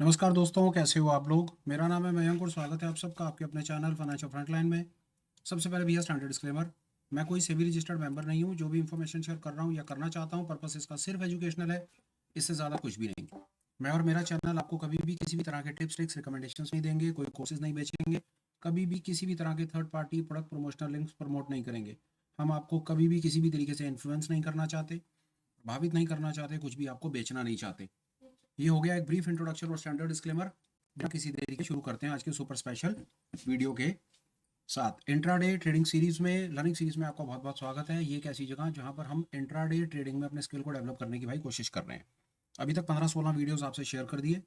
नमस्कार दोस्तों, कैसे हो आप लोग। मेरा नाम है मयंक और स्वागत है आप सबका आपके अपने चैनल फाइनेंशियल फ्रंटलाइन में। सबसे पहले भैया स्टैंडर्ड डिस्क्लेमर, मैं कोई सेबी रजिस्टर्ड मेंबर नहीं हूं। जो भी इंफॉर्मेशन शेयर कर रहा हूं या करना चाहता हूं, पर्पस इसका सिर्फ एजुकेशनल है, इससे ज़्यादा कुछ भी नहीं। मैं और मेरा चैनल आपको कभी भी किसी भी तरह के टिप्स ट्रिक्स रिकमेंडेशन नहीं देंगे, कोई कोर्सेज नहीं बेचेंगे, कभी भी किसी भी तरह के third party product promotional links promote नहीं करेंगे। हम आपको कभी भी किसी भी तरीके से इन्फ्लुएंस नहीं करना चाहते, प्रभावित नहीं करना चाहते, कुछ भी आपको बेचना नहीं चाहते। ये हो गया एक ब्रीफ इंट्रोडक्शन और स्टैंडर्ड डिस्क्लेमर। बिना किसी देरी के शुरू करते हैं आज के सुपर स्पेशल वीडियो के साथ। इंट्राडे ट्रेडिंग सीरीज में, लर्निंग सीरीज में आपका बहुत बहुत स्वागत है। ये एक ऐसी जगह जहां पर हम इंट्राडे ट्रेडिंग में अपने स्किल को डेवलप करने की भाई कोशिश कर रहे हैं। अभी तक 15-16 वीडियोस आपसे शेयर कर दिए।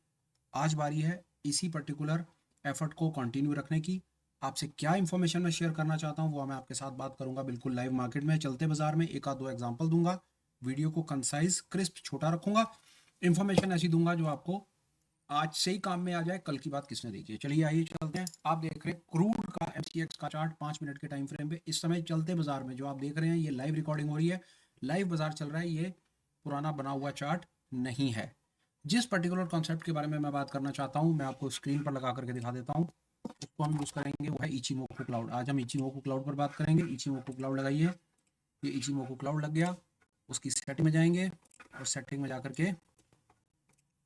आज बारी है इसी पर्टिकुलर एफर्ट को कंटिन्यू रखने की। आपसे क्या इन्फॉर्मेशन मैं शेयर करना चाहता हूँ वो मैं आपके साथ बात करूंगा बिल्कुल लाइव मार्केट में, चलते बाजार में। एक आध दो एग्जाम्पल दूंगा, वीडियो को कंसाइज क्रिस्प छोटा रखूंगा, इन्फॉर्मेशन ऐसी दूंगा जो आपको आज से ही काम में आ जाए, कल की बात किसने देखी है। चलिए आइए चलते हैं। आप देख रहे हैं क्रूड का एमसीएक्स का चार्ट 5 मिनट के टाइम फ्रेम पे। इस समय चलते बाजार में जो आप देख रहे हैं ये लाइव रिकॉर्डिंग हो रही है, लाइव बाजार चल रहा है, ये पुराना बना हुआ चार्ट नहीं है। जिस पर्टिकुलर कॉन्सेप्ट के बारे में मैं बात करना चाहता हूँ मैं आपको स्क्रीन पर लगा करके दिखा देता हूँ। उसको हम यूज करेंगे, वो है इचिमोकू क्लाउड। आज हम इचिमोकू क्लाउड पर बात करेंगे। इचिमोकू क्लाउड लगाइए, ये इचिमोकू क्लाउड लग गया। उसकी सेटिंग में जाएंगे और सेटिंग में जाकर के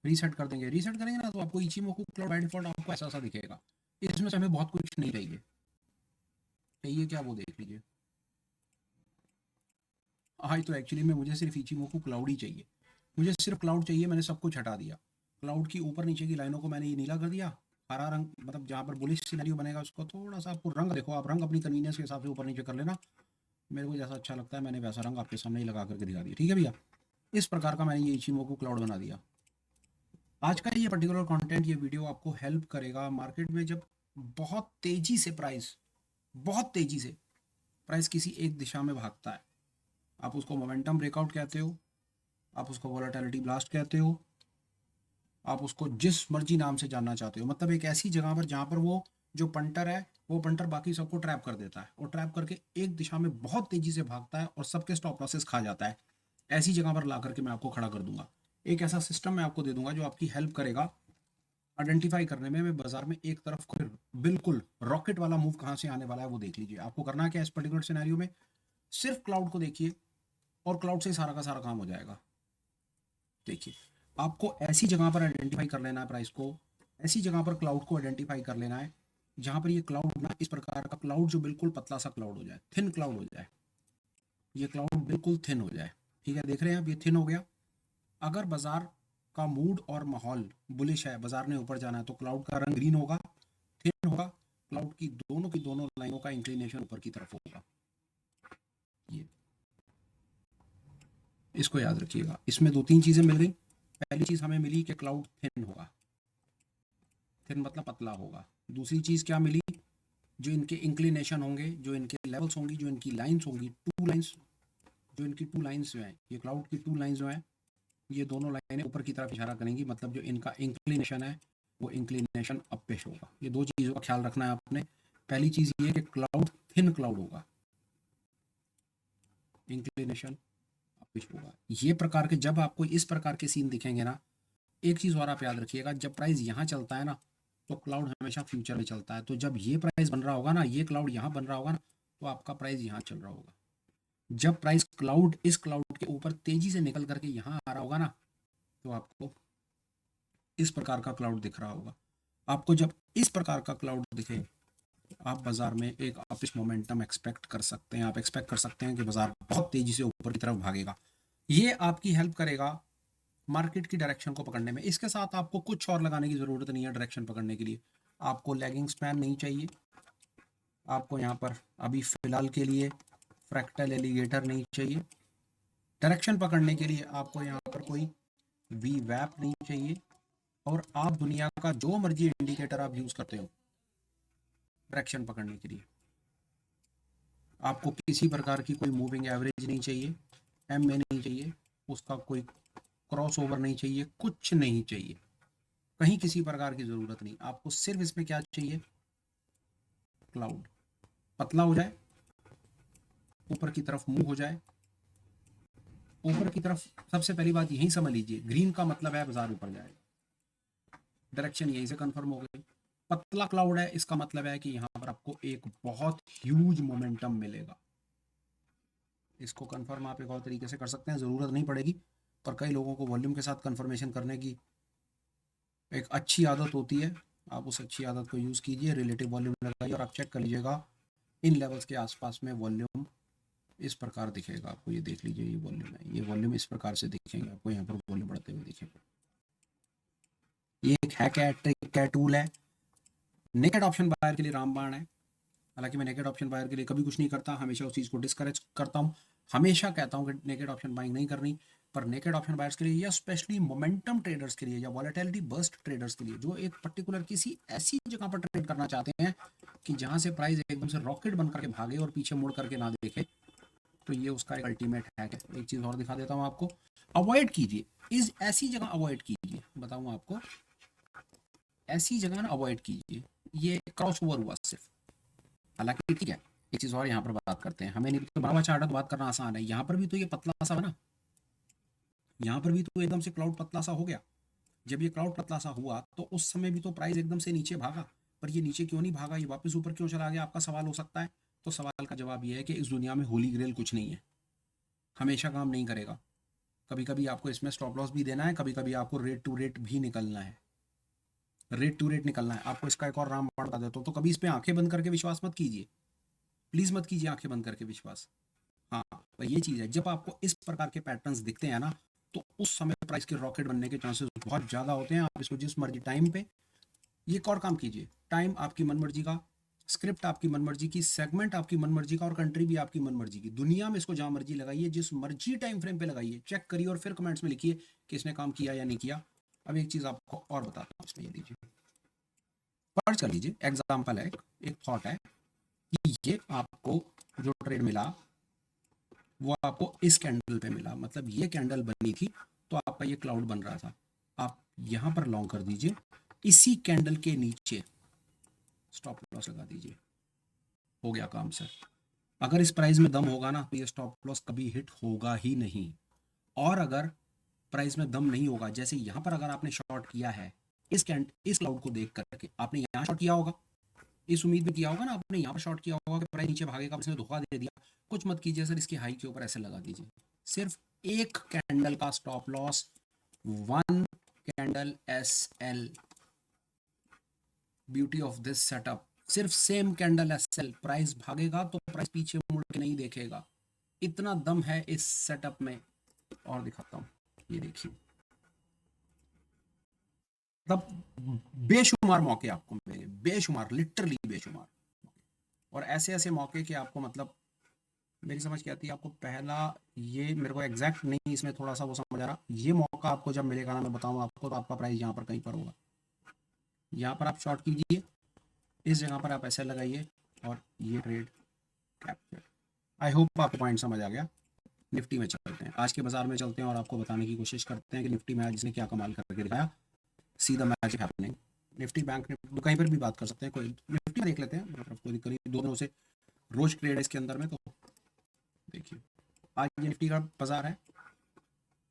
रीसेट कर देंगे। रीसेट करेंगे ना तो आपको इचिमोकू क्लाउड बाय डिफॉल्ट आपको ऐसा सा दिखेगा। इसमें से हमें बहुत कुछ नहीं चाहिए। चाहिए क्या वो देख लीजिए। हाँ, तो एक्चुअली में मुझे सिर्फ इचिमोकू क्लाउड ही चाहिए। मुझे सिर्फ क्लाउड चाहिए, मैंने सब कुछ हटा दिया। क्लाउड की ऊपर नीचे की लाइनों को मैंने ये नीला कर दिया। हरा रंग मतलब जहाँ पर बुलिश सिनेरियो बनेगा उसको थोड़ा सा आपको रंग, देखो आप रंग अपनी कन्वीनियंस के हिसाब से ऊपर नीचे कर लेना। मेरे को जैसा अच्छा लगता है मैंने वैसा रंग आपके सामने ही लगा करके दिखा दिया। ठीक है भैया, इस प्रकार का मैंने ये इचिमोकू क्लाउड बना दिया। आज का ये पर्टिकुलर कंटेंट, ये वीडियो आपको हेल्प करेगा मार्केट में जब बहुत तेजी से प्राइस, बहुत तेजी से प्राइस किसी एक दिशा में भागता है। आप उसको मोमेंटम ब्रेकआउट कहते हो, आप उसको वोलेटिलिटी ब्लास्ट कहते हो, आप उसको जिस मर्जी नाम से जानना चाहते हो। मतलब एक ऐसी जगह पर जहां पर वो जो पंटर है वो पंटर बाकी सबको ट्रैप कर देता है और ट्रैप करके एक दिशा में बहुत तेजी से भागता है और सबके स्टॉप लॉसेस खा जाता है। ऐसी जगह पर ला करके मैं आपको खड़ा कर दूंगा। एक ऐसा सिस्टम मैं आपको दे दूंगा जो आपकी हेल्प करेगा आइडेंटिफाई करने में। मैं बाजार में एक तरफ कोई बिल्कुल रॉकेट वाला मूव कहां से आने वाला है वो देख लीजिए। आपको करना क्या है इस पर्टिकुलर सिनेरियो में, सिर्फ क्लाउड को देखिए और क्लाउड से सारा का सारा काम हो जाएगा। देखिए, आपको ऐसी जगह पर आइडेंटिफाई कर लेना है प्राइस को, ऐसी जगह पर क्लाउड को आइडेंटिफाई कर लेना है जहां पर ये क्लाउड ना, इस प्रकार का क्लाउड जो बिल्कुल पतला सा क्लाउड हो जाए, थिन क्लाउड हो जाए। ये क्लाउड बिल्कुल थिन हो जाए। ठीक है, देख रहे हैं आप, ये थिन हो गया। अगर बाजार का मूड और माहौल बुलिश है, बाजार ने ऊपर जाना है, तो क्लाउड का रंग ग्रीन होगा, थिन होगा। क्लाउड की दोनों लाइनों का इंक्लिनेशन ऊपर की तरफ होगा। ये इसको याद रखिएगा। इसमें दो तीन चीजें मिल गई। पहली चीज हमें मिली कि क्लाउड थिन होगा, थिन मतलब पतला होगा। दूसरी चीज क्या मिली, जो इनके इंक्लिनेशन होंगे, जो इनके लेवल्स होंगी, जो इनकी लाइंस होंगी, टू लाइंस, जो इनकी टू लाइंस जो हैं, ये क्लाउड की टू लाइंस जो हैं, ये दोनों लाइनें ऊपर की तरफ इशारा करेंगी। मतलब जो इनका इंक्लिनेशन है वो इंक्लिनेशन अपिश होगा। ये दो चीज़ों का ख्याल रखना है आपने। पहली चीज़ ये कि क्लाउड थिन क्लाउड होगा, इंक्लिनेशन अपिश होगा। ये प्रकार के जब आपको इस प्रकार के सीन दिखेंगे ना, एक चीज़ और आप याद रखिएगा, जब प्राइस यहाँ चलता है ना तो क्लाउड हमेशा फ्यूचर में चलता है। तो जब ये प्राइस बन रहा होगा ना, ये क्लाउड यहाँ बन रहा होगा ना, तो आपका प्राइस यहाँ चल रहा होगा। जब प्राइस क्लाउड, इस क्लाउड के ऊपर तेजी से निकल करके यहाँ आ रहा होगा ना, तो आपको इस प्रकार का क्लाउड दिख रहा होगा। आपको जब इस प्रकार का क्लाउड दिखे, आप बाजार में एक अपिश मोमेंटम एक्सपेक्ट कर सकते हैं। आप एक्सपेक्ट कर सकते हैं कि बाजार बहुत तेजी से ऊपर की तरफ भागेगा। ये आपकी हेल्प करेगा मार्केट की डायरेक्शन को पकड़ने में। इसके साथ आपको कुछ और लगाने की जरूरत नहीं है डायरेक्शन पकड़ने के लिए। आपको लैगिंग स्पैन नहीं चाहिए, आपको यहाँ पर अभी फिलहाल के लिए फ्रैक्टल एलिगेटर नहीं चाहिए। डायरेक्शन पकड़ने के लिए आपको यहाँ पर कोई वी वैप नहीं चाहिए। और आप दुनिया का जो मर्जी इंडिकेटर आप यूज करते हो डायरेक्शन पकड़ने के लिए, आपको किसी प्रकार की कोई मूविंग एवरेज नहीं चाहिए, एम ए नहीं चाहिए, उसका कोई क्रॉस ओवर नहीं चाहिए, कुछ नहीं चाहिए, कहीं किसी प्रकार की जरूरत नहीं। आपको सिर्फ इसमें क्या चाहिए, क्लाउड पतला हो जाए, ऊपर की तरफ मूव हो जाए। ऊपर की तरफ सबसे पहली बात यही समझ लीजिए, ग्रीन का मतलब है बाजार ऊपर जाएगा। डायरेक्शन यहीं से कंफर्म हो गई। पतला क्लाउड है, इसका मतलब है कि यहाँ पर आपको एक बहुत ह्यूज मोमेंटम मिलेगा। इसको कंफर्म आप एक और तरीके से कर सकते हैं, ज़रूरत नहीं पड़ेगी, पर कई लोगों को वॉल्यूम के साथ कंफर्मेशन करने की एक अच्छी आदत होती है। आप उस अच्छी आदत को यूज़ कीजिए, रिलेटिव वॉल्यूम लगाइए और आप चेक कर लीजिएगा इन लेवल्स के आसपास में वॉल्यूम इस प्रकार दिखेगा आपको। ये देख लीजिए, ये वॉल्यूम है, ये वॉल्यूम इस प्रकार से दिखेंगे आपको, यहाँ पर वॉल्यूम बढ़ते हुए दिखेंगे। ये एक हैक है, ट्रिक है, टूल है। नेकेड ऑप्शन बायर के लिए रामबाण है। हालांकि मैं नेकेड ऑप्शन बायर के लिए कभी कुछ नहीं करता, हमेशा उस चीज़ को डिस्करेज करता हूँ, हमेशा कहता हूँ कि नेकेड ऑप्शन बाइंग नहीं करनी। पर नेकेड ऑप्शन बायर्स के लिए या स्पेशली मोमेंटम ट्रेडर्स के लिए या वॉलेटिलिटी बर्स्ट ट्रेडर्स के लिए, जो एक पर्टिकुलर किसी ऐसी जगह पर ट्रेड करना चाहते हैं कि जहां से प्राइस एकदम से रॉकेट बन करके भागे और पीछे मुड़ करके ना देखे, तो ये उसका एक अल्टीमेट हैक है। एक चीज़ और दिखा देता हूँ आपको, अवॉइड कीजिए इस ऐसी जगह, अवॉइड कीजिए, बताऊँ आपको, ऐसी जगह ना अवॉइड कीजिए। ये क्रॉस ओवर हुआ सिर्फ, हालांकि ठीक है। एक चीज़ और यहाँ पर बात करते हैं, हमें नहीं तो बड़ा चार्ट तो बात करना आसान है, यहाँ पर भी तो ये पतला सा बना, यहाँ पर भी तो एकदम से क्लाउड पतला सा हो गया। जब ये क्लाउड पतला सा हुआ तो उस समय भी तो प्राइस एकदम से नीचे भागा, पर ये नीचे क्यों नहीं भागा, ये वापस ऊपर क्यों चला गया, आपका सवाल हो सकता है। तो सवाल का जवाब ये है कि इस दुनिया में होली ग्रेल कुछ नहीं है, हमेशा काम नहीं करेगा। कभी कभी आपको इसमें स्टॉप लॉस भी देना है, कभी कभी आपको रेट टू रेट भी निकलना है, रेट टू रेट निकलना है आपको। इसका एक और रामबाण बता देता हूँ, तो कभी इस पर आंखें बंद करके विश्वास मत कीजिए, प्लीज़ मत कीजिए आंखें बंद करके विश्वास। हाँ, पर ये चीज़ है, जब आपको इस प्रकार के पैटर्न्स दिखते हैं ना, तो उस समय प्राइस के रॉकेट बनने के चांसेस बहुत ज़्यादा होते हैं। आप इसको जिस मर्जी टाइम पे, ये एक और काम कीजिए, टाइम आपकी मनमर्जी का, स्क्रिप्ट आपकी मनमर्जी की, सेगमेंट आपकी मनमर्जी का और कंट्री भी आपकी मनमर्जी की। दुनिया में इसको जहां मर्जी लगाइए, जिस मर्जी टाइम फ्रेम पे लगाइए, चेक करिए और फिर कमेंट्स में लिखिए कि इसने काम किया या नहीं किया। अब एक चीज़ आपको और बताता हूँ, इसमें ये लीजिए, पढ़ कर लीजिए, एग्जाम्पल है, एक थॉट है कि ये आपको जो ट्रेड मिला वो आपको इस कैंडल पे मिला, मतलब ये कैंडल बनी थी तो आपका ये क्लाउड बन रहा था। आप यहां पर लॉन्ग कर दीजिए, इसी कैंडल के नीचे स्टॉप लॉस लगा दीजिए, हो गया काम सर। अगर इस प्राइस में दम होगा ना तो ये स्टॉप लॉस कभी हिट होगा ही नहीं। और अगर प्राइस में दम नहीं होगा, जैसे यहां पर अगर आपने शॉर्ट किया है इस क्लाउड को देख करके, आपने यहां शॉर्ट किया होगा, इस उम्मीद में किया होगा ना, आपने यहाँ पर शॉर्ट किया होगा कि प्राइस नीचे भागेगा, इसने धोखा दे दिया। कुछ मत कीजिए सर, इसकी हाई के ऊपर ऐसे लगा दीजिए, सिर्फ एक कैंडल का stop loss, one candle SL, beauty of this setup, सिर्फ सेम कैंडल SL, प्राइस भागेगा तो प्राइस पीछे मुड़ के नहीं देखेगा, इतना दम है इस सेटअप में। और दिखाता हूँ, ये देखिए, मतलब बेशुमार मौके आपको मिलेंगे, बेशुमार, लिटरली बेशुमार। और ऐसे ऐसे मौके के आपको, मतलब मेरी समझ क्या आती है आपको, पहला ये मेरे को एग्जैक्ट नहीं इसमें थोड़ा सा वो समझ आ रहा, ये मौका आपको जब मिलेगा ना, मैं बताऊँ आपको, तो आपका प्राइस यहाँ पर कहीं पर होगा। यहाँ पर आप शॉर्ट कीजिए, इस जगह पर आप ऐसे लगाइए और ये ट्रेड कैप्चर। आई होप आपको पॉइंट समझ आ गया। निफ्टी में चलते हैं, आज के बाजार में चलते हैं और आपको बताने की कोशिश करते हैं कि निफ्टी में आज इसने क्या कमाल करके दिखाया। See the magic happening. Nifty bank Nifty कहीं पर भी बात कर सकते हैं, कोई निफ्टी में देख लेते हैं, मतलब कोई दिक्कत नहीं, 2 दिनों से रोज ट्रेड है इसके अंदर में। तो देखिए, आज ये निफ्टी का बाजार है,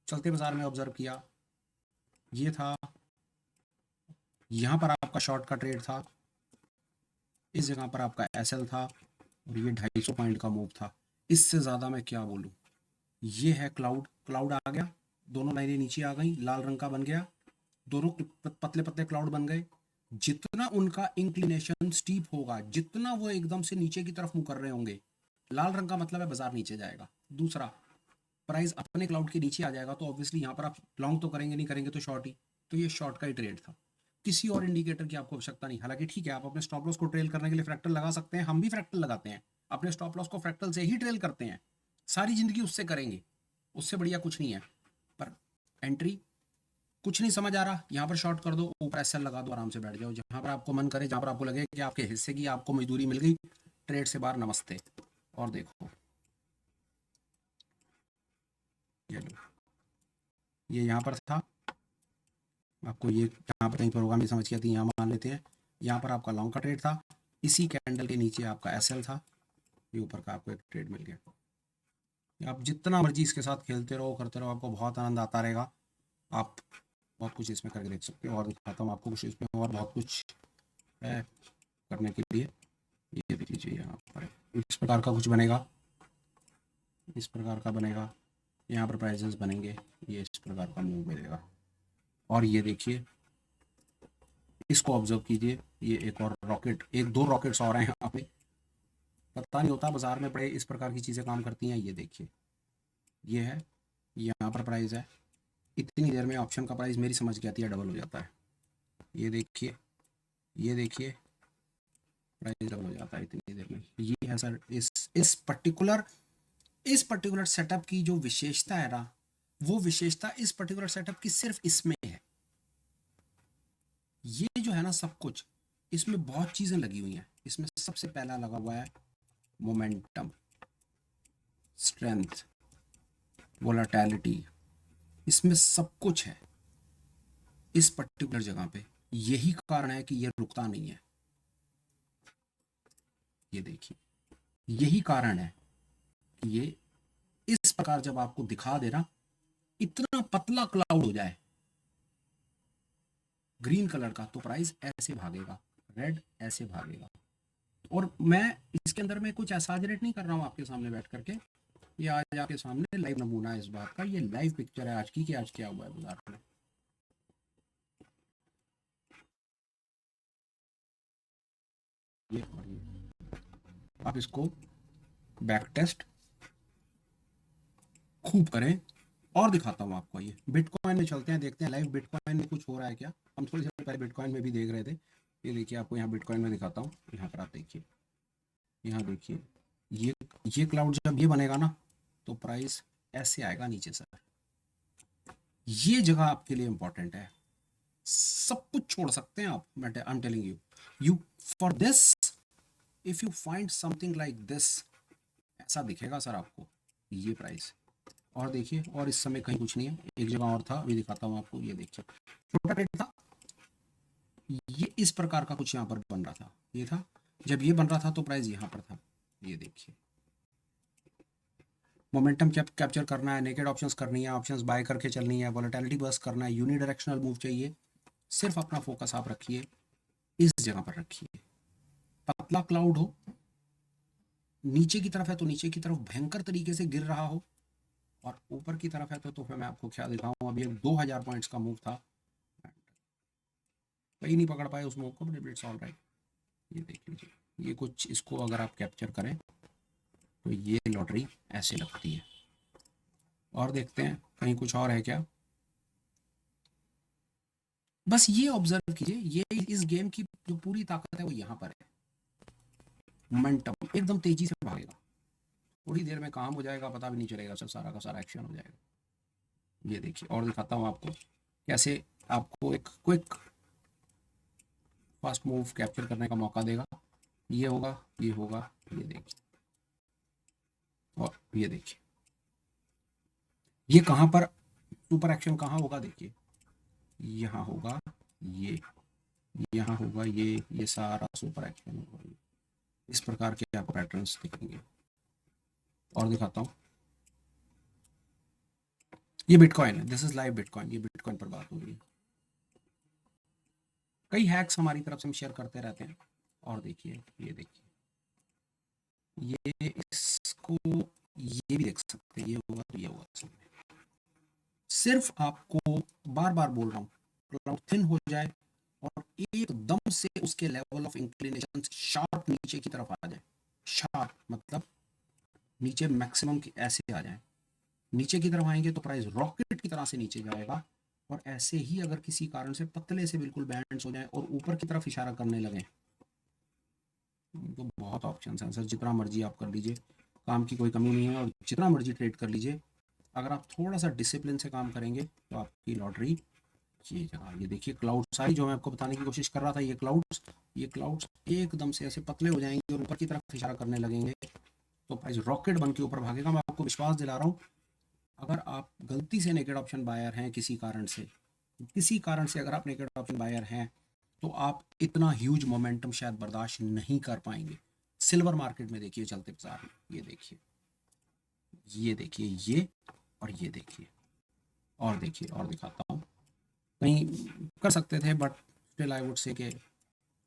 चलते बाजार में ऑब्जर्व किया, ये था, यहाँ पर आपका शॉर्ट का ट्रेड था, इस जगह पर आपका SL था और ये 250 पॉइंट का मूव था। इससे ज़्यादा मैं क्या बोलूँ। ये है क्लाउड, क्लाउड आ गया, दोनों लाइनें नीचे आ गई, लाल रंग का बन गया, दोनों पतले पतले क्लाउड बन गए। जितना उनका इंक्लिनेशन स्टीप होगा, जितना वो एकदम से नीचे की तरफ मुंह कर रहे होंगे, लाल रंग का मतलब है बाजार नीचे जाएगा। दूसरा, प्राइस अपने क्लाउड के नीचे आ जाएगा तो ऑब्वियसली यहाँ पर आप लॉन्ग तो करेंगे, नहीं करेंगे तो शॉर्ट ही। तो ये शॉर्ट का ही ट्रेड था, किसी और इंडिकेटर की आपको आवश्यकता नहीं। हालांकि ठीक है, आप अपने स्टॉप लॉस को ट्रेल करने के लिए फ्रैक्टल लगा सकते हैं, हम भी फ्रैक्टल लगाते हैं, अपने स्टॉप लॉस को फ्रैक्टल से ही ट्रेल करते हैं, सारी जिंदगी उससे करेंगे, उससे बढ़िया कुछ नहीं है। पर एंट्री कुछ नहीं समझ आ रहा, यहाँ पर शॉर्ट कर दो, ऊपर SL लगा दो, आराम से बैठ जाओ, जहां पर आपको मन करे, जहां पर आपको लगे कि आपके हिस्से की आपको मजदूरी मिल गई, ट्रेड से बाहर, नमस्ते। और देखो, ये लो, ये यहाँ पर था, आपको ये यहाँ पर कहीं पर होगा, मेरी समझ के आती है, यहाँ मान लेते हैं, यहाँ पर आपका लॉन्ग का ट्रेड था, इसी कैंडल के नीचे आपका SL था, ये ऊपर का आपको एक ट्रेड मिल गया। आप जितना मर्जी इसके साथ खेलते रहो, करते रहो, आपको बहुत आनंद आता रहेगा। आप बहुत कुछ इसमें करके देख सकते हो। और दिखाता हूँ आपको कुछ इसमें, और बहुत कुछ है करने के लिए। ये देख लीजिए, यहाँ पर इस प्रकार का कुछ बनेगा, इस प्रकार का बनेगा, यहाँ पर प्राइजेस बनेंगे, ये इस प्रकार का मूव मिलेगा। और ये देखिए, इसको ऑब्जर्व कीजिए, ये एक और रॉकेट, एक दो रॉकेट्स और हैं यहाँ पे। पता नहीं होता बाजार में बड़े इस प्रकार की चीज़ें काम करती हैं। ये देखिए, ये है, यहाँ पर प्राइस है, इतनी देर में ऑप्शन का प्राइस मेरी समझ के आती है डबल हो जाता है। ये देखिए, ये देखिए, प्राइस डबल हो जाता है इतनी देर में। ये है सर इस पर्टिकुलर सेटअप की जो विशेषता है ना, वो विशेषता इस पर्टिकुलर सेटअप की सिर्फ इसमें है। ये जो है ना सब कुछ, इसमें बहुत चीजें लगी हुई हैं। इसमें सबसे पहला लगा हुआ है मोमेंटम, स्ट्रेंथ, वोलेटिलिटी, इसमें सब कुछ है इस पर्टिकुलर जगह पे। यही कारण है कि ये रुकता नहीं है। ये देखिए, यही कारण है कि ये इस प्रकार जब आपको दिखा दे ना, इतना पतला क्लाउड हो जाए ग्रीन कलर का, तो प्राइस ऐसे भागेगा, रेड ऐसे भागेगा। और मैं इसके अंदर में कुछ एग्जैजरेट नहीं कर रहा हूँ आपके सामने बैठ करके, ये आज आपके सामने लाइव नमूना है इस बात का, ये लाइव पिक्चर है आज की कि आज क्या हुआ है बाजार में। ये आप इसको बैक टेस्ट खूब करें। और दिखाता हूँ आपको, ये बिटकॉइन में चलते हैं, देखते हैं लाइव बिटकॉइन में कुछ हो रहा है क्या। हम थोड़ी देर पहले बिटकॉइन में भी देख रहे थे। ये देखिए, आपको यहाँ बिटकॉइन में दिखाता हूँ, यहाँ पर आप देखिए, यहाँ देखिए, ये क्लाउड जब ये बनेगा ना, तो प्राइस ऐसे आएगा नीचे से। ये जगह आपके लिए इंपॉर्टेंट है, सब कुछ छोड़ सकते हैं आप। मैं I am telling you for this, if you find something like this, ऐसा दिखेगा सर आपको ये प्राइस। और देखिए, और इस समय कहीं कुछ नहीं है, एक जगह और था, अभी दिखाता हूँ आपको। ये देखिए, छोटा रेट था, ये इस प्रकार का कुछ यहाँ पर बन रहा था, ये था जब ये बन रहा था तो प्राइस यहाँ पर था। ये देखिए, मोमेंटम कैप्चर करना है, नेकेड ऑप्शंस करनी है, ऑप्शंस बाय करके चलनी है, वोलेटिलिटी बस करना है, यूनिडायरेक्शनल मूव चाहिए। सिर्फ अपना फोकस आप रखिए, इस जगह पर रखिए। पतला क्लाउड हो, नीचे की तरफ है तो नीचे की तरफ भयंकर तरीके से गिर रहा हो, और ऊपर की तरफ है तो फिर मैं आपको क्या दिखाऊं। अभी एक 2000 पॉइंट्स का मूव था, कहीं नहीं पकड़ पाए उस मूव को, बट इट्स ऑल राइट। ये देख लीजिए, ये कुछ इसको अगर आप कैप्चर करें तो ये लॉटरी ऐसे लगती है। और देखते हैं कहीं कुछ और है क्या। बस ये ऑब्जर्व कीजिए, ये इस गेम की जो पूरी ताकत है वो यहाँ पर है। मोमेंटम एकदम तेजी से भागेगा, थोड़ी देर में काम हो जाएगा, पता भी नहीं चलेगा, सब सारा का सारा एक्शन हो जाएगा। ये देखिए, और दिखाता हूँ आपको कैसे आपको एक क्विक फास्ट मूव कैप्चर करने का मौका देगा। ये होगा, ये होगा, ये देखिए, और ये देखिए, ये कहाँ पर सुपर एक्शन कहाँ होगा, देखिए यहाँ होगा, ये यहाँ होगा, ये सारा सुपर एक्शन होगा। इस प्रकार के आपको पैटर्न्स दिखेंगे। और दिखाता हूँ, ये बिटकॉइन है, दिस इज लाइव बिटकॉइन, ये बिटकॉइन पर बात हो रही है। कई हैक्स हमारी तरफ से हम शेयर करते रहते हैं। और देखिए, ये देखिए, ये इसको ये भी देख सकते हैं, ये होगा तो ये होगा। सिर्फ आपको बार बार बोल रहा हूँ, क्लाउड थिन हो जाए और एकदम से उसके लेवल ऑफ इंक्लिनेशन शार्प नीचे की तरफ आ जाए, शार्प मतलब नीचे मैक्सिमम की ऐसे आ जाए, नीचे की तरफ आएंगे तो प्राइस रॉकेट की तरह से नीचे जाएगा। और ऐसे ही अगर किसी कारण से पतले से बिल्कुल बैंड्स हो जाए और ऊपर की तरफ इशारा करने लगे, तो बहुत ऑप्शन हैं सर, जितना मर्जी आप कर लीजिए, काम की कोई कमी नहीं है, और जितना मर्जी ट्रेड कर लीजिए। अगर आप थोड़ा सा डिसिप्लिन से काम करेंगे तो आपकी लॉटरी ये जगह, ये देखिए क्लाउड सारी जो मैं आपको बताने की कोशिश कर रहा था, ये क्लाउड्स एकदम से ऐसे पतले हो जाएंगे और ऊपर की तरफ इशारा करने लगेंगे, तो प्राइस रॉकेट बन के ऊपर भागेगा। मैं आपको विश्वास दिला रहा हूँ, अगर आप गलती से नेकेड ऑप्शन बायर हैं, किसी कारण से अगर आप नेकेड ऑप्शन बायर हैं, तो आप इतना ह्यूज मोमेंटम शायद बर्दाश्त नहीं कर पाएंगे। सिल्वर मार्केट में देखिए चलते बाजार में, ये देखिए, ये देखिए, ये और ये देखिए, और देखिए, और दिखाता हूँ, कहीं कर सकते थे, but still I would say के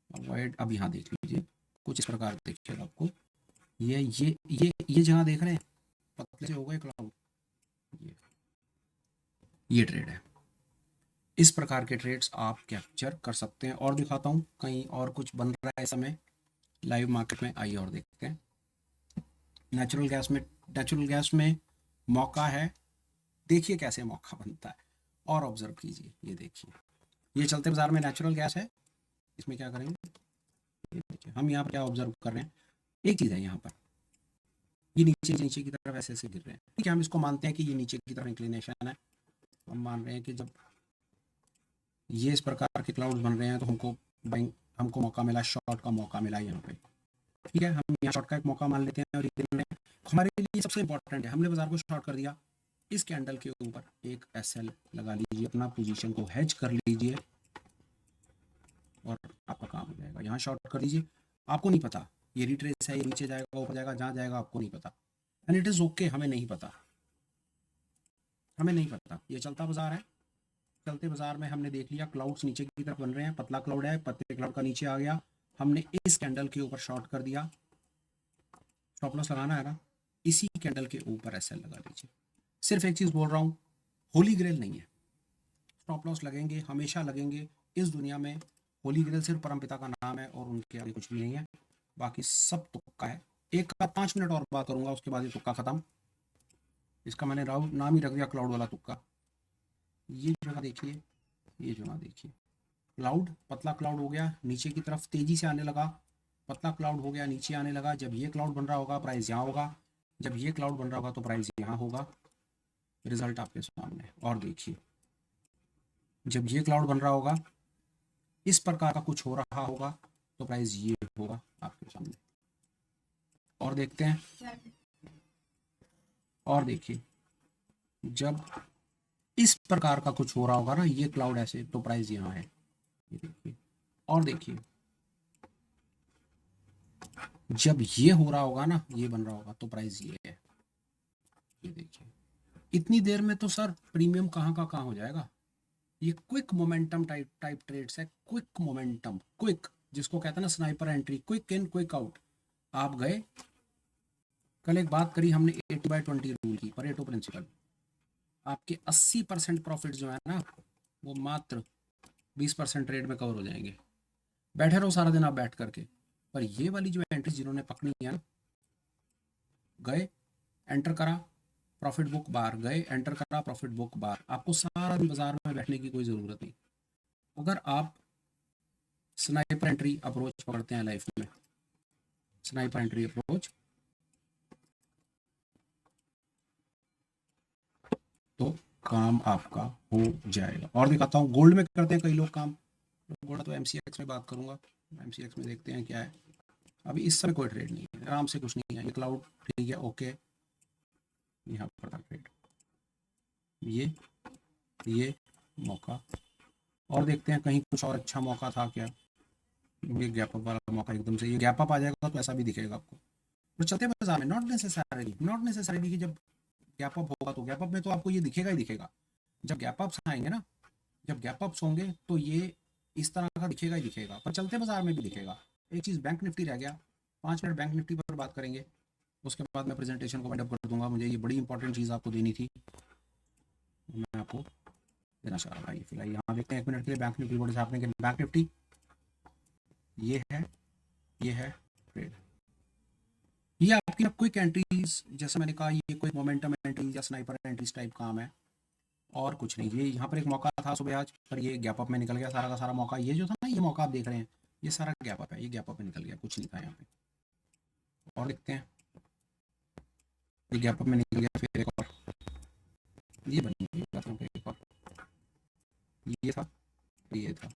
अवॉइड। अब यहाँ देख लीजिए, कुछ इस प्रकार देखिएगा आपको, ये जहाँ देख रहे हैं पतले से हो गए क्लाउड, ये ट्रेड है। इस प्रकार के ट्रेड्स आप कैप्चर कर सकते हैं। और दिखाता हूँ कहीं और कुछ बन रहा है इस समय लाइव मार्केट में, आइए और देखते हैं। नेचुरल गैस में मौका है, देखिए कैसे मौका बनता है और ऑब्जर्व कीजिए। ये देखिए, ये चलते बाजार में नेचुरल गैस है। इसमें क्या करेंगे, ये देखिए हम यहाँ पर क्या ऑब्जर्व कर रहे हैं। एक चीज़ है यहाँ पर, ये नीचे की तरफ ऐसे ऐसे गिर रहे हैं। ठीक है, हम इसको मानते हैं कि ये नीचे की तरफ इंक्लिनेशन है। हम मान रहे हैं कि जब ये इस प्रकार के क्लाउड्स बन रहे हैं तो हमको मौका मिला, शॉर्ट का मौका मिला यहाँ पे। ठीक है, हम यहाँ शॉर्ट का एक मौका मान लेते हैं और ये हमारे लिए सबसे इंपॉर्टेंट है। हमने बाजार को शॉर्ट कर दिया, इस कैंडल के ऊपर एक एसएल लगा लीजिए, अपना पोजीशन को हेज कर लीजिए और आपका काम हो जाएगा। यहाँ शॉर्ट कर लीजिए, आपको नहीं पता ये रिट्रेस है, ये नीचे जाएगा ऊपर जाएगा, जहाँ जाएगा आपको नहीं पता, एंड इट इज ओके। हमें नहीं पता, ये चलता बाजार है। चलते बाजार में हमने देख लिया क्लाउड्स नीचे की तरफ बन रहे हैं, पतला क्लाउड है, पतले क्लाउड का नीचे आ गया, हमने इस कैंडल के ऊपर शॉर्ट कर दिया। स्टॉप लॉस लगाना है ना, इसी कैंडल के ऊपर एसएल लगा लीजिए। सिर्फ एक चीज बोल रहा हूँ, होली ग्रेल नहीं है। स्टॉप लॉस लगेंगे, हमेशा लगेंगे। इस दुनिया में होली ग्रेल सिर्फ परमपिता का नाम है और उनके आगे कुछ भी नहीं है, बाकी सब तुक्का है। एक का 5 मिनट और बात करूंगा, उसके बाद ये तुक्का खत्म। इसका मैंने नाम ही रख दिया क्लाउड वाला तुक्का। ये जगह देखिए, ये जगह देखिए, क्लाउड पतला क्लाउड हो गया, नीचे की तरफ तेजी से आने लगा, पतला क्लाउड हो गया, नीचे आने लगा। जब ये क्लाउड बन रहा होगा प्राइस यहाँ होगा, जब ये क्लाउड बन रहा होगा तो प्राइस यहाँ होगा। रिजल्ट आपके सामने। और देखिए, जब ये क्लाउड बन रहा होगा, इस प्रकार का कुछ हो रहा होगा तो प्राइस ये होगा आपके सामने। और देखते हैं, और देखिए, जब इस प्रकार का कुछ हो रहा होगा ना, ये क्लाउड ऐसे, तो प्राइस यहाँ है, ये देखिए। और देखिए, जब ये हो रहा होगा ना, ये बन रहा होगा तो प्राइस ये है, ये देखिए। इतनी देर में तो सर प्रीमियम कहाँ का कहाँ हो जाएगा। ये क्विक मोमेंटम टाइप ट्रेड्स है, क्विक मोमेंटम, क्विक, जिसको कहते हैं ना sniper entry, quick in quick out. आप गए, कल एक बात करी हमने 80/20 रूल की, परेटो प्रिंसिपल। आपके 80% प्रॉफिट जो है ना, वो मात्र 20% ट्रेड में कवर हो जाएंगे। बैठे रहो सारा दिन आप बैठ करके, पर ये वाली जो एंट्री जिन्होंने पकड़ी है ना, गए एंटर करा प्रॉफिट बुक बार, गए एंटर करा प्रॉफिट बुक बार। आपको सारा दिन बाजार में बैठने की कोई ज़रूरत नहीं। अगर आप स्नाइपर एंट्री अप्रोच पकड़ते हैं लाइफ में, स्नाइपर एंट्री अप्रोच, तो काम आपका हो जाएगा। और दिखाता हूँ, गोल्ड में करते हैं कई लोग काम। गोल्ड तो एमसीएक्स में बात करूंगा, एमसीएक्स में देखते हैं क्या है। अभी इस समय कोई ट्रेड नहीं है, आराम से कुछ नहीं है। ये क्लाउड ठीक है, ओके, यहाँ पर ट्रेड, ये मौका। और देखते हैं कहीं कुछ और अच्छा मौका था क्या। ये गैप अप वाला मौका, एकदम से ये गैप अप आ जाएगा तो ऐसा भी दिखेगा आपको। तो चलते बाजार में नॉट नेसेसरी कि जब गैप अप होगा तो गैप अप में तो आपको ये दिखेगा ही दिखेगा। जब गैप अप्स आएंगे ना, जब गैप अप्स होंगे तो ये इस तरह का दिखेगा ही दिखेगा, पर चलते बाजार में भी दिखेगा। एक चीज़ बैंक निफ्टी रह गया, 5 मिनट बैंक निफ्टी पर बात करेंगे, उसके बाद मैं प्रेजेंटेशन को वाइंड अप कर दूंगा। मुझे ये बड़ी इंपॉर्टेंट चीज़ आपको देनी थी, मैं आपको देना चाह रहा था। फिलहाल यहाँ देखते हैं 1 मिनट के लिए बैंक निफ्टी बोर्ड से आपने, बैंक निफ्टी ये है ट्रेड। ये आपकी क्विक एंट्रीज, जैसे मैंने कहा, ये कोई मोमेंटम एंट्रीज या स्नाइपर एंट्रीज टाइप काम है और कुछ नहीं। ये यहाँ पर एक मौका था सुबह आज, पर ये गैप अप में निकल गया सारा का सारा मौका। ये जो था ना, ये मौका आप देख रहे हैं, ये सारा गैप अप है, ये गैप अप में निकल गया, कुछ नहीं था यहाँ पे। और देखते हैं, ये गैप अप में निकल गया, फिर एक और ये बन गया, एक और ये था, ये था।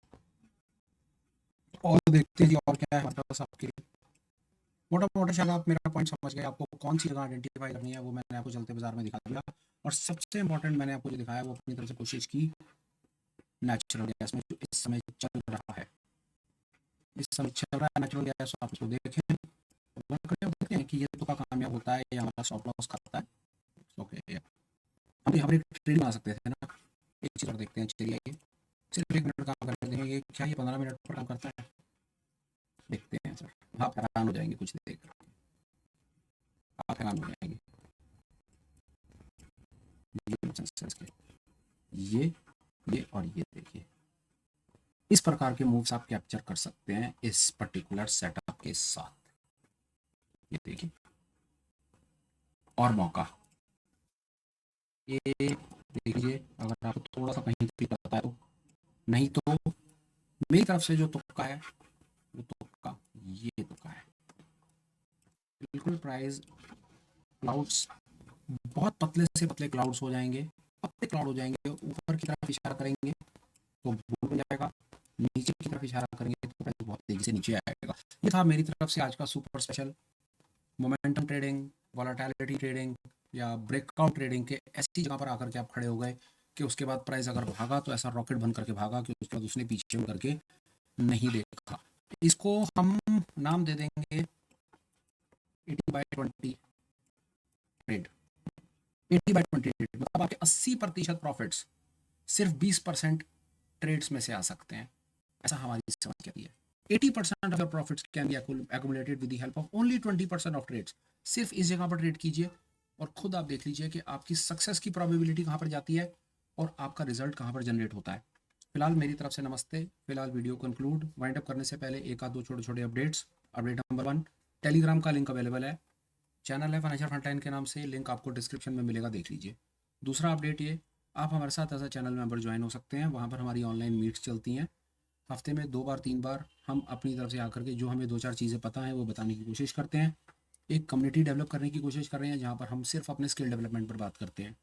और देखते हैं जी और क्या है हमारे पास आपके लिए। मोटा मोटा शायद आप मेरा पॉइंट समझ गए, आपको कौन सी जगह आइडेंटिफाई करनी है वो मैंने आपको चलते बाजार में दिखा दिया। और सबसे इंपॉर्टेंट मैंने आपको जो दिखाया वो अपनी तरफ से कोशिश की, नेचुरल गैस में जो इस समय चल रहा है, इस समय चल रहा है नेचुरल गैस, आप इसको देखें, देखते हैं कि ये तो का कामयाब होता है या हमारा स्टॉप लॉस खाता है। ओके, हम यहाँ पर एक ट्रेड बना सकते थे ना। एक चीज़ और देखते हैं, चलिए सिर्फ 1 मिनट काम करके देखें ये क्या ये 15 मिनट पर काम करता है। देखते हैं सर, आप हैरान हो जाएंगे कुछ देख कर, आप हैरान हो जाएंगे। ये सेंस के ये और ये देखिए, इस प्रकार के मूव्स आप कैप्चर कर सकते हैं इस पर्टिकुलर सेटअप के साथ। ये देखिए, और मौका ये देखिए, अगर आपको थोड़ा सा कहीं भी पता है तो, नहीं तो मेरी तरफ से जो तुक्का है वो तुक्का, ये तुक्का है बिल्कुल। प्राइस क्लाउड्स बहुत पतले से पतले क्लाउड्स हो जाएंगे, पतले क्लाउड हो जाएंगे, ऊपर की तरफ इशारा करेंगे तो बुल हो जाएगा, नीचे की तरफ इशारा करेंगे तो प्राइस बहुत तेजी से नीचे आएगा। ये था मेरी तरफ से आज का super special. Momentum trading, volatility trading या ब्रेकआउट ट्रेडिंग के ऐसी जगह पर आकर के आप खड़े हो गए कि उसके बाद प्राइस अगर भागा तो ऐसा रॉकेट बन करके भागा कि उसके बाद उसने पीछे मुड़ करके नहीं देखा। इसको हम नाम दे देंगे 80/20 ट्रेड। 80/20 ट्रेड मतलब आपके 80% प्रॉफिट्स सिर्फ 20% ट्रेड्स में से आ सकते हैं, ऐसा हमारी समझ कहती है। 80% of your profits can be accumulated with the help of only 20% of trades. सिर्फ इस जगह पर ट्रेड कीजिए और खुद आप देख लीजिए कि आपकी सक्सेस की प्रोबेबिलिटी कहाँ पर जाती है और आपका रिजल्ट कहाँ पर जनरेट होता है। फिलहाल मेरी तरफ से नमस्ते। फिलहाल वीडियो कंक्लूड वाइंड अप करने से पहले एक आध दो छोटे छोटे अपडेट्स। अपडेट नंबर 1, टेलीग्राम का लिंक अवेलेबल है, चैनल है फाइनेंशियल फ्रंटलाइन के नाम से, लिंक आपको डिस्क्रिप्शन में मिलेगा, देख लीजिए। दूसरा अपडेट ये, आप हमारे साथ as a channel member join हो सकते हैं, वहाँ पर हमारी ऑनलाइन मीट्स चलती हैं, हफ्ते में 2 बार 3 बार हम अपनी तरफ से आकर के जो हमें 2-4 चीज़ें पता हैं वो बताने की कोशिश करते हैं। एक कम्युनिटी डेवलप करने की कोशिश कर रहे हैं जहाँ पर हम सिर्फ अपने स्किल डेवलपमेंट पर बात करते हैं।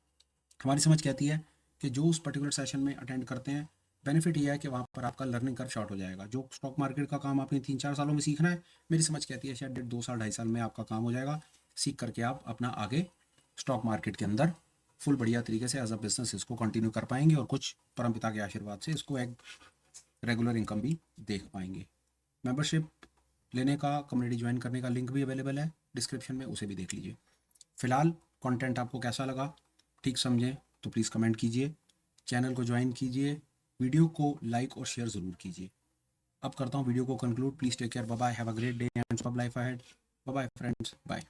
हमारी समझ कहती है कि जो उस पर्टिकुलर सेशन में अटेंड करते हैं, बेनिफिट ये है कि वहाँ पर आपका लर्निंग कर्व शॉर्ट हो जाएगा। जो स्टॉक मार्केट का काम आपने 3-4 सालों में सीखना है, मेरी समझ कहती है शायद 1.5 साल 2.5 साल में आपका काम हो जाएगा। सीख करके आप अपना आगे स्टॉक मार्केट के अंदर फुल बढ़िया तरीके से एज अ बिजनेस इसको कंटिन्यू कर पाएंगे और कुछ परमपिता के आशीर्वाद से इसको एक रेगुलर इनकम भी देख पाएंगे। मेंबरशिप लेने का, कम्युनिटी ज्वाइन करने का लिंक भी अवेलेबल है डिस्क्रिप्शन में, उसे भी देख लीजिए। फिलहाल कंटेंट आपको कैसा लगा, ठीक समझें तो प्लीज़ कमेंट कीजिए, चैनल को ज्वाइन कीजिए, वीडियो को लाइक और शेयर ज़रूर कीजिए। अब करता हूँ वीडियो को conclude. Please take care, bye bye, have a great day and सब life ahead. Bye bye friends, bye.